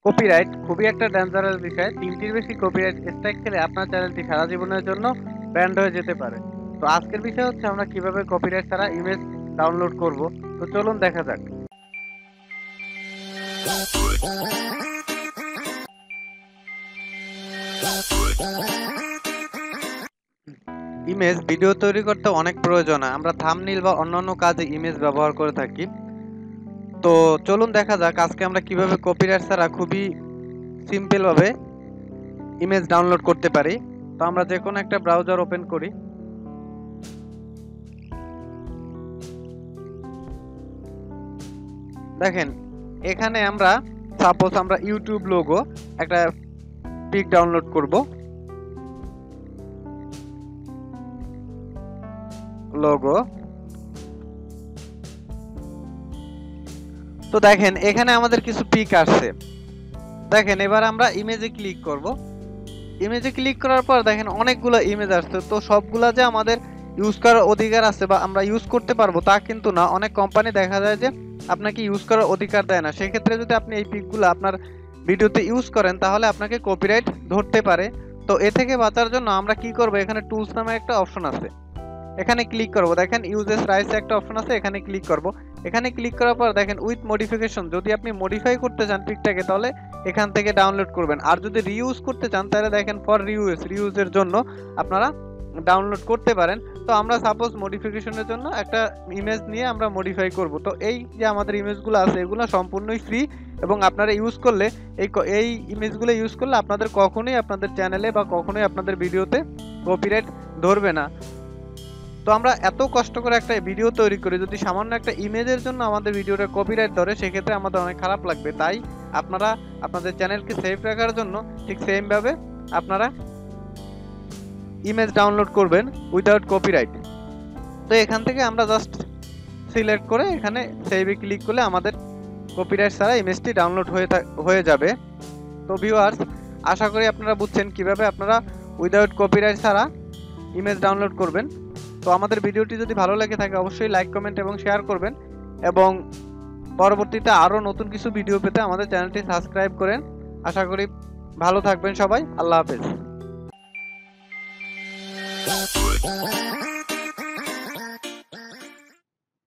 Copyright খুবই একটা dangerous বিষয়। ৩টির বেশি কপিরাইট স্ট্রাইক খেলে আপনার চ্যানেলটি সারা জীবনের জন্য ব্যান্ড হয়ে যেতে পারে। তো আজকের বিষয় হচ্ছে আমরা কিভাবে কপিরাইট ছাড়া ইমেজ ডাউনলোড করব। তো চলুন দেখা যাক। ইমেজ ভিডিও তৈরি করতে অনেক প্রয়োজন হয়। আমরা থাম্বনেইল বা অন্যান্য কাজে ইমেজ ব্যবহার করে থাকি। তো চলুন দেখা যাক আজকে আমরা কিভাবে কপিরাইট ছাড়া খুবই সিম্পল ভাবে ইমেজ ডাউনলোড করতে পারি। তো আমরা যে কোনো একটা ব্রাউজার ওপেন করি। দেখেন এখানে আমরা সাপোজ আমরা ইউটিউব লোগো একটা পিক ডাউনলোড করব। লোগো তো দেখেন এখানে আমাদের কিছু পিক আসছে। দেখেন এবার আমরা ইমেজে ক্লিক করব। ইমেজে ক্লিক করার পর দেখেন অনেকগুলো ইমেজ আসছে। তো সবগুলা যে আমাদের ইউজ করার অধিকার আছে বা আমরা ইউজ করতে পারবো তা কিন্তু না। অনেক কোম্পানি দেখা যায় যে আপনাকে ইউজ করার অধিকার দেয় না। সেক্ষেত্রে যদি আপনি এই পিকগুলো আপনার ভিডিওতে ইউজ করেন তাহলে আপনাকে কপিরাইট ধরতে পারে। তো এ থেকে বাঁচার জন্য আমরা কি করব, এখানে টুলস নামে একটা অপশন আছে, এখানে ক্লিক করব। দেখেন ইউজেস রাইটস একটা অপশন আছে, এখানে ক্লিক করব। এখানে ক্লিক করার পর দেখেন উইথ মডিফিকেশন, যদি আপনি মডিফাই করতে চান পিকটাকে তাহলে এখান থেকে ডাউনলোড করবেন। আর যদি রিইউজ করতে চান তাহলে দেখেন ফর রিইউজের জন্য আপনারা ডাউনলোড করতে পারেন। তো আমরা সাপোজ মডিফিকেশনের জন্য একটা ইমেজ নিয়ে আমরা মডিফাই করব। তো এই যে আমাদের ইমেজগুলো আছে এগুলো সম্পূর্ণই ফ্রি এবং আপনারা ইউজ করলে এই ইমেজগুলো ইউজ করলে আপনাদের কখনোই আপনাদের চ্যানেলে বা কখনোই আপনাদের ভিডিওতে কপিরাইট ধরবে না। তো আমরা এত কষ্ট করে একটা ভিডিও তৈরি করি, যদি সামান্য একটা ইমেজের জন্য আমাদের ভিডিওটা কপিরাইট ধরে সেক্ষেত্রে আমাদের অনেক খারাপ লাগবে। তাই আপনারা আপনাদের চ্যানেলকে সেফ রাখার জন্য ঠিক সেম ভাবে আপনারা ইমেজ ডাউনলোড করবেন উইদাউট কপিরাইট। তো এখান থেকে আমরা জাস্ট সিলেক্ট করে এখানে সেভে ক্লিক করলে আমাদের কপিরাইট ছাড়া ইমেজটি ডাউনলোড হয়ে যাবে। তো ভিউয়ার্স, আশা করি আপনারা বুঝছেন কিভাবে আপনারা উইদাউট কপিরাইট ছাড়া ইমেজ ডাউনলোড করবেন। তো আমাদের ভিডিওটি যদি ভালো লেগে থাকে অবশ্যই লাইক, কমেন্ট এবং শেয়ার করবেন এবং পরবর্তীতে আরও নতুন কিছু ভিডিও পেতে আমাদের চ্যানেলটি সাবস্ক্রাইব করেন। আশা করি ভালো থাকবেন সবাই। আল্লাহ হাফেজ।